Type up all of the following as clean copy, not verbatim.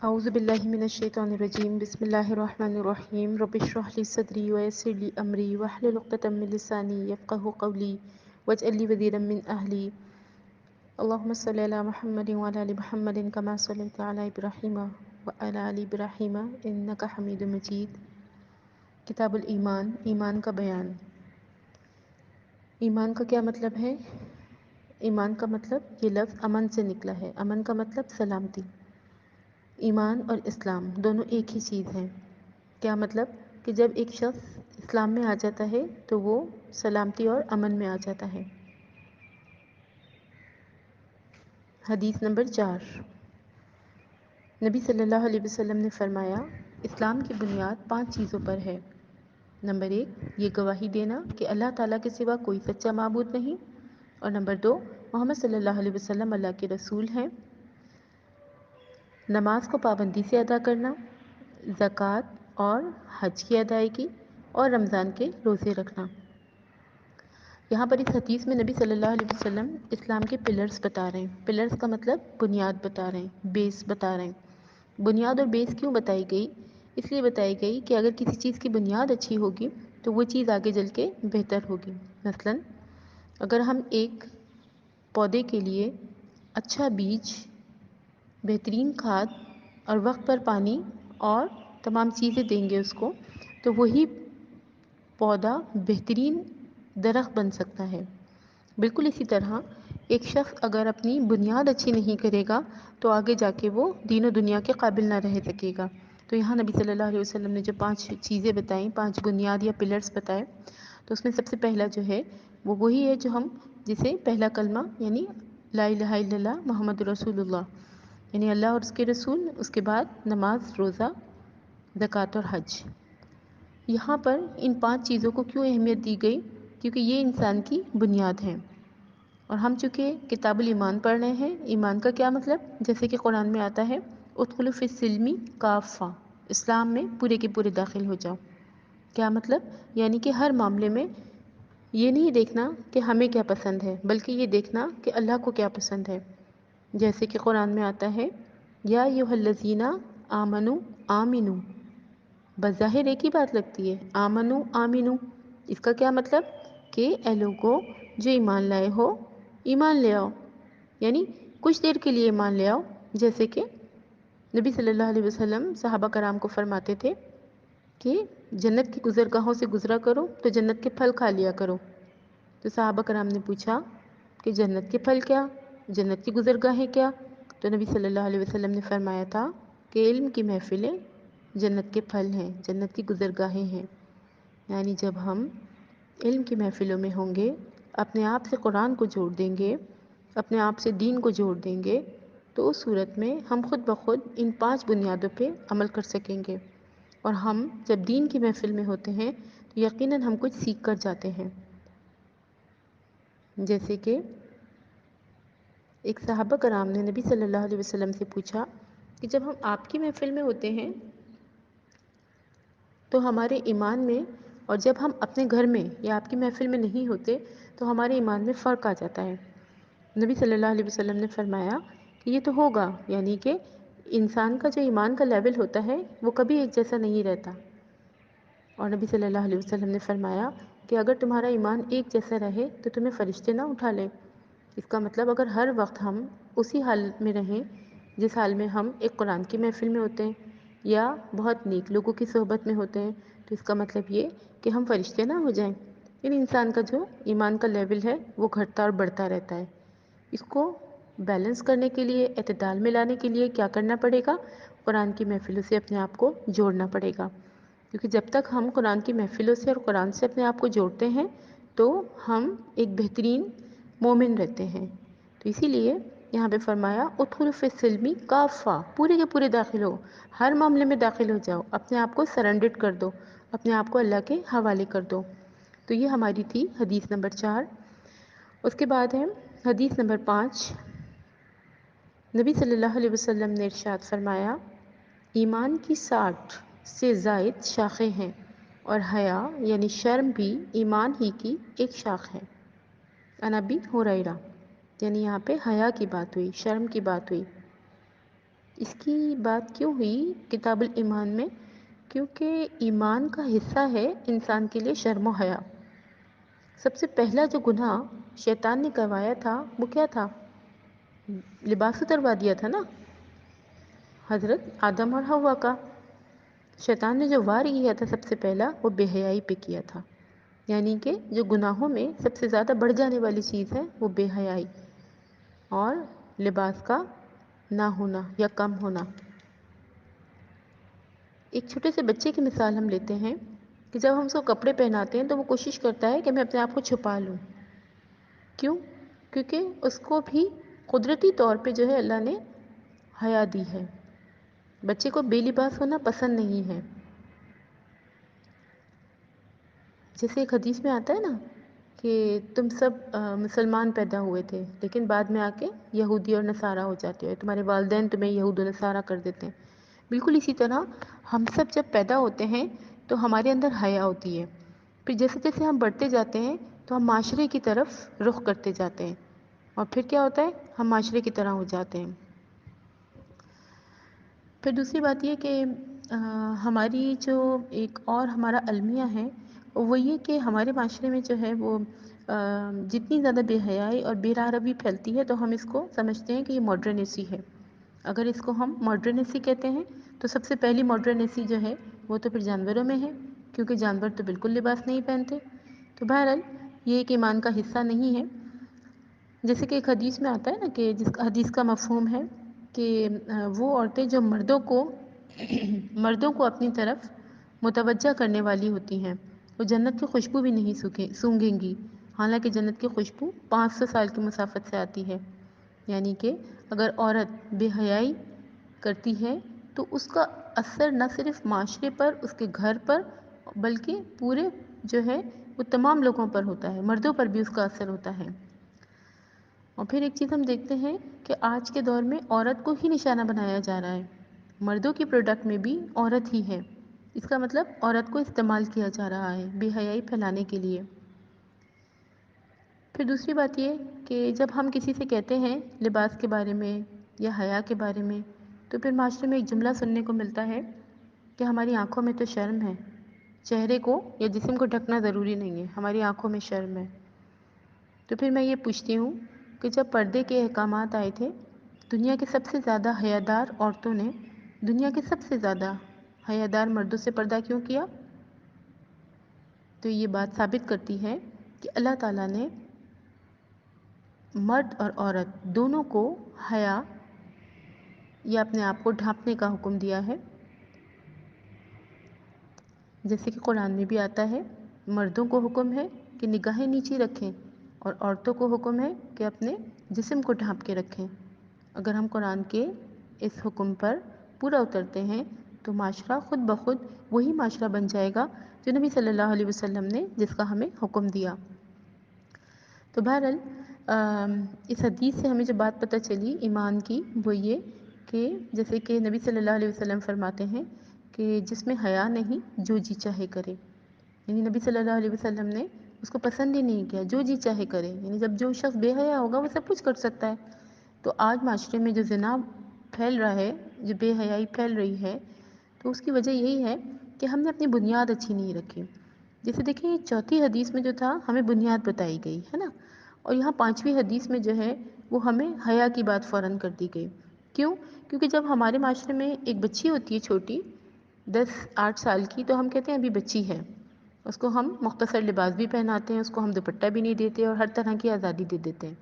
اعوذ باللہ من الشیطان الرجیم بسم اللہ الرحمن الرحیم رب اشرح لی صدری ویسر لی امری واحلل عقدۃ من لسانی یفقهوا قولی واجعل لی وزیرا من اہلی اللهم صل علی محمد وعلی آل محمد كما صلیت علی ابراہیم وعلی آل ابراہیم انک حمید مجید۔ کتاب الایمان، ایمان کا بیان۔ ایمان کا کیا مطلب ہے؟ ایمان کا مطلب یہ لفظ امن سے نکلا ہے۔ امن کا مطلب سلامتی۔ ایمان اور اسلام دونوں ایک ہی چیز ہیں۔ کیا مطلب کہ جب ایک شخص اسلام میں آ جاتا ہے تو وہ سلامتی اور امن میں آ جاتا ہے۔ حدیث نمبر 4۔ نبی صلی اللہ علیہ وسلم نے فرمایا، اسلام کی بنیاد 5 چیزوں پر ہے۔ نمبر 1، یہ گواہی دینا کہ اللہ تعالیٰ کے سوا کوئی سچا معبود نہیں، اور نمبر 2، محمد صلی اللہ علیہ وسلم اللہ کے رسول ہیں۔ نماز کو پابندی سے ادا کرنا، زکوٰۃ اور حج کی ادائیگی، اور رمضان کے روزے رکھنا۔ یہاں پر اس حدیث میں نبی صلی اللہ علیہ وسلم اسلام کے پلرز بتا رہے ہیں۔ پلرز کا مطلب بنیاد بتا رہے ہیں، بیس بتا رہے ہیں۔ بنیاد اور بیس کیوں بتائی گئی؟ اس لیے بتائی گئی کہ اگر کسی چیز کی بنیاد اچھی ہوگی تو وہ چیز آگے چل کے بہتر ہوگی۔ مثلاً اگر ہم ایک پودے کے لیے اچھا بیج، بہترین کھاد اور وقت پر پانی اور تمام چیزیں دیں گے اس کو، تو وہی پودا بہترین درخت بن سکتا ہے۔ بالکل اسی طرح ایک شخص اگر اپنی بنیاد اچھی نہیں کرے گا تو آگے جا کے وہ دین و دنیا کے قابل نہ رہ سکے گا۔ تو یہاں نبی صلی اللہ علیہ وسلم نے جو 5 چیزیں بتائیں، 5 بنیاد یا پلرز بتائے، تو اس میں سب سے پہلا جو ہے وہ وہی ہے جو ہم جسے پہلا کلمہ یعنی لا الہ الا اللہ محمد رسول اللہ، یعنی اللہ اور اس کے رسول، اس کے بعد نماز، روزہ، زکوٰۃ اور حج۔ یہاں پر ان 5 چیزوں کو کیوں اہمیت دی گئی؟ کیونکہ یہ انسان کی بنیاد ہیں۔ اور ہم چونکہ کتاب الایمان پڑھ رہے ہیں، ایمان کا کیا مطلب؟ جیسے کہ قرآن میں آتا ہے ادخلوا فی السلم کافہ، اسلام میں پورے کے پورے داخل ہو جاؤ۔ کیا مطلب؟ یعنی کہ ہر معاملے میں یہ نہیں دیکھنا کہ ہمیں کیا پسند ہے، بلکہ یہ دیکھنا کہ اللہ کو کیا پسند ہے۔ جیسے کہ قرآن میں آتا ہے یا ایھا الذین آمنوا آمنوا، بظاہر ایک ہی بات لگتی ہے، آمنو آمنو، اس کا کیا مطلب؟ کہ اے لوگو جو ایمان لائے ہو، ایمان لے آؤ، یعنی کچھ دیر کے لیے ایمان لے آؤ۔ جیسے کہ نبی صلی اللہ علیہ وسلم صحابہ کرام کو فرماتے تھے کہ جنت کی گزرگاہوں سے گزرا کرو تو جنت کے پھل کھا لیا کرو۔ تو صحابہ کرام نے پوچھا کہ جنت کے پھل کیا؟ جنت کی گزرگاہیں کیا؟ تو نبی صلی اللہ علیہ وسلم نے فرمایا تھا کہ علم کی محفلیں جنت کے پھل ہیں، جنت کی گزرگاہیں ہیں۔ یعنی جب ہم علم کی محفلوں میں ہوں گے، اپنے آپ سے قرآن کو جوڑ دیں گے، اپنے آپ سے دین کو جوڑ دیں گے، تو اس صورت میں ہم خود بخود ان 5 بنیادوں پہ عمل کر سکیں گے۔ اور ہم جب دین کی محفل میں ہوتے ہیں تو یقیناً ہم کچھ سیکھ کر جاتے ہیں۔ جیسے کہ ایک صحابہ کرام نے نبی صلی اللہ علیہ وسلم سے پوچھا کہ جب ہم آپ کی محفل میں ہوتے ہیں تو ہمارے ایمان میں، اور جب ہم اپنے گھر میں یا آپ کی محفل میں نہیں ہوتے تو ہمارے ایمان میں فرق آ جاتا ہے۔ نبی صلی اللہ علیہ وسلم نے فرمایا کہ یہ تو ہوگا، یعنی کہ انسان کا جو ایمان کا لیول ہوتا ہے وہ کبھی ایک جیسا نہیں رہتا۔ اور نبی صلی اللہ علیہ وسلم نے فرمایا کہ اگر تمہارا ایمان ایک جیسا رہے تو تمہیں فرشتے نہ اٹھا لیں۔ اس کا مطلب اگر ہر وقت ہم اسی حال میں رہیں جس حال میں ہم ایک قرآن کی محفل میں ہوتے ہیں یا بہت نیک لوگوں کی صحبت میں ہوتے ہیں، تو اس کا مطلب یہ کہ ہم فرشتے نہ ہو جائیں۔ یعنی انسان کا جو ایمان کا لیول ہے وہ گھٹتا اور بڑھتا رہتا ہے۔ اس کو بیلنس کرنے کے لیے، اعتدال میں لانے کے لیے کیا کرنا پڑے گا؟ قرآن کی محفلوں سے اپنے آپ کو جوڑنا پڑے گا۔ کیونکہ جب تک ہم قرآن کی محفلوں سے اور قرآن سے اپنے آپ کو جوڑتے ہیں تو ہم ایک بہترین مومن رہتے ہیں۔ تو اسی لیے یہاں پہ فرمایا ادخلوا فی السلم کافہ، پورے کے پورے داخل ہو، ہر معاملے میں داخل ہو جاؤ، اپنے آپ کو سرنڈر کر دو، اپنے آپ کو اللہ کے حوالے کر دو۔ تو یہ ہماری تھی حدیث نمبر 4۔ اس کے بعد ہے حدیث نمبر 5۔ نبی صلی اللہ علیہ وسلم نے ارشاد فرمایا ایمان کی 60 سے زائد شاخیں ہیں، اور حیا یعنی شرم بھی ایمان ہی کی ایک شاخ ہے۔ عن ابی ہریرہ، یعنی یہاں پہ حیا کی بات ہوئی، شرم کی بات ہوئی۔ اس کی بات کیوں ہوئی کتاب الایمان میں؟ کیونکہ ایمان کا حصہ ہے انسان کے لیے شرم و حیا۔ سب سے پہلا جو گناہ شیطان نے کروایا تھا وہ کیا تھا؟ لباس اتروا دیا تھا نا حضرت آدم اور حوا کا۔ شیطان نے جو وار کیا تھا سب سے پہلا وہ بے حیائی پہ کیا تھا، یعنی کہ جو گناہوں میں سب سے زیادہ بڑھ جانے والی چیز ہے وہ بے حیائی اور لباس کا نہ ہونا یا کم ہونا۔ ایک چھوٹے سے بچے کی مثال ہم لیتے ہیں کہ جب ہم اس کو کپڑے پہناتے ہیں تو وہ کوشش کرتا ہے کہ میں اپنے آپ کو چھپا لوں۔ کیوں؟ کیونکہ اس کو بھی قدرتی طور پہ جو ہے اللہ نے حیا دی ہے۔ بچے کو بے لباس ہونا پسند نہیں ہے۔ جیسے ایک حدیث میں آتا ہے نا کہ تم سب مسلمان پیدا ہوئے تھے لیکن بعد میں آ کے یہودی اور نصارہ ہو جاتے ہو، تمہارے والدین تمہیں یہود و نصارہ کر دیتے ہیں۔ بالکل اسی طرح ہم سب جب پیدا ہوتے ہیں تو ہمارے اندر حیا ہوتی ہے، پھر جیسے جیسے ہم بڑھتے جاتے ہیں تو ہم معاشرے کی طرف رخ کرتے جاتے ہیں، اور پھر کیا ہوتا ہے ہم معاشرے کی طرح ہو جاتے ہیں۔ پھر دوسری بات یہ کہ ہماری جو ایک اور ہمارا المیہ ہے وہ یہ کہ ہمارے معاشرے میں جو ہے وہ جتنی زیادہ بے حیائی اور بے روی پھیلتی ہے تو ہم اس کو سمجھتے ہیں کہ یہ ماڈرنیسی ہے۔ اگر اس کو ہم ماڈرنیسی کہتے ہیں تو سب سے پہلی ماڈرنیسی جو ہے وہ تو پھر جانوروں میں ہے، کیونکہ جانور تو بالکل لباس نہیں پہنتے۔ تو بہرحال یہ ایک ایمان کا حصہ نہیں ہے۔ جیسے کہ ایک حدیث میں آتا ہے نا کہ جس کا حدیث کا مفہوم ہے کہ وہ عورتیں جو مردوں کو اپنی طرف متوجہ کرنے والی ہوتی ہیں وہ جنت کی خوشبو بھی نہیں سونگھیں گی، حالانکہ جنت کی خوشبو 500 سال کی مسافت سے آتی ہے۔ یعنی کہ اگر عورت بے حیائی کرتی ہے تو اس کا اثر نہ صرف معاشرے پر، اس کے گھر پر، بلکہ پورے جو ہے وہ تمام لوگوں پر ہوتا ہے، مردوں پر بھی اس کا اثر ہوتا ہے۔ اور پھر ایک چیز ہم دیکھتے ہیں کہ آج کے دور میں عورت کو ہی نشانہ بنایا جا رہا ہے، مردوں کی پروڈکٹ میں بھی عورت ہی ہے۔ اس کا مطلب عورت کو استعمال کیا جا رہا ہے بے حیائی پھیلانے کے لیے۔ پھر دوسری بات یہ کہ جب ہم کسی سے کہتے ہیں لباس کے بارے میں یا حیا کے بارے میں تو پھر معاشرے میں ایک جملہ سننے کو ملتا ہے کہ ہماری آنکھوں میں تو شرم ہے، چہرے کو یا جسم کو ڈھکنا ضروری نہیں ہے، ہماری آنکھوں میں شرم ہے۔ تو پھر میں یہ پوچھتی ہوں کہ جب پردے کے احکامات آئے تھے دنیا کے سب سے زیادہ حیادار عورتوں نے دنیا کے سب سے زیادہ حیادار مردوں سے پردہ کیوں کیا؟ تو یہ بات ثابت کرتی ہے کہ اللہ تعالیٰ نے مرد اور عورت دونوں کو حیا یا اپنے آپ کو ڈھانپنے کا حکم دیا ہے۔ جیسے کہ قرآن میں بھی آتا ہے مردوں کو حکم ہے کہ نگاہیں نیچی رکھیں اور عورتوں کو حکم ہے کہ اپنے جسم کو ڈھانپ کے رکھیں۔ اگر ہم قرآن کے اس حکم پر پورا اترتے ہیں تو معاشرہ خود بخود وہی معاشرہ بن جائے گا جو نبی صلی اللہ علیہ وسلم نے جس کا ہمیں حکم دیا۔ تو بہرحال اس حدیث سے ہمیں جو بات پتہ چلی ایمان کی وہ یہ کہ جیسے کہ نبی صلی اللہ علیہ وسلم فرماتے ہیں کہ جس میں حیا نہیں جو جی چاہے کرے، یعنی نبی صلی اللہ علیہ وسلم نے اس کو پسند ہی نہیں کیا، جو جی چاہے کرے، یعنی جب جو شخص بے حیا ہوگا وہ سب کچھ کر سکتا ہے۔ تو آج معاشرے میں جو زنا پھیل رہا ہے، جو بے حیائی پھیل رہی ہے، تو اس کی وجہ یہی ہے کہ ہم نے اپنی بنیاد اچھی نہیں رکھی۔ جیسے دیکھیں چوتھی حدیث میں جو تھا ہمیں بنیاد بتائی گئی ہے نا، اور یہاں پانچویں حدیث میں جو ہے وہ ہمیں حیا کی بات فوراً کر دی گئی۔ کیوں؟ کیونکہ جب ہمارے معاشرے میں ایک بچی ہوتی ہے چھوٹی 10-8 سال کی تو ہم کہتے ہیں ابھی بچی ہے، اس کو ہم مختصر لباس بھی پہناتے ہیں، اس کو ہم دوپٹہ بھی نہیں دیتے اور ہر طرح کی آزادی دے دیتے ہیں۔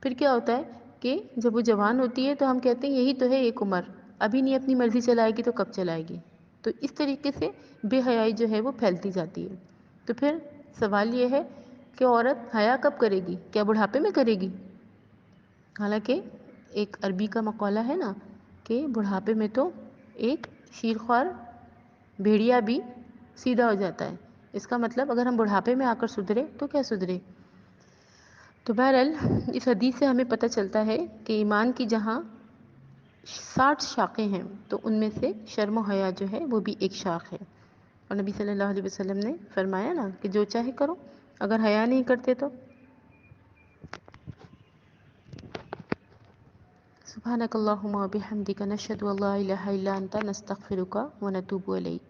پھر کیا ہوتا ہے کہ جب وہ جوان ہوتی ہے تو ہم کہتے ہیں یہی تو ہے ایک عمر، ابھی نہیں اپنی مرضی چلائے گی تو کب چلائے گی؟ تو اس طریقے سے بے حیائی جو ہے وہ پھیلتی جاتی ہے۔ تو پھر سوال یہ ہے کہ عورت حیا کب کرے گی؟ کیا بڑھاپے میں کرے گی؟ حالانکہ ایک عربی کا مقولہ ہے نا کہ بڑھاپے میں تو ایک شیرخوار بھیڑیا بھی سیدھا ہو جاتا ہے۔ اس کا مطلب اگر ہم بڑھاپے میں آ کر سدھرے تو کیا سدھرے؟ تو بہرحال اس حدیث سے ہمیں پتہ چلتا ہے کہ ایمان کی جہاں 60 شاخیں ہیں تو ان میں سے شرم و حیا جو ہے وہ بھی ایک شاخ ہے، اور نبی صلی اللہ علیہ وسلم نے فرمایا نا کہ جو چاہے کرو، اگر حیا نہیں کرتے تو سبحانك اللهم وبحمدك نشهد أن لا إله إلا أنت نستغفرك ونتوب إليك.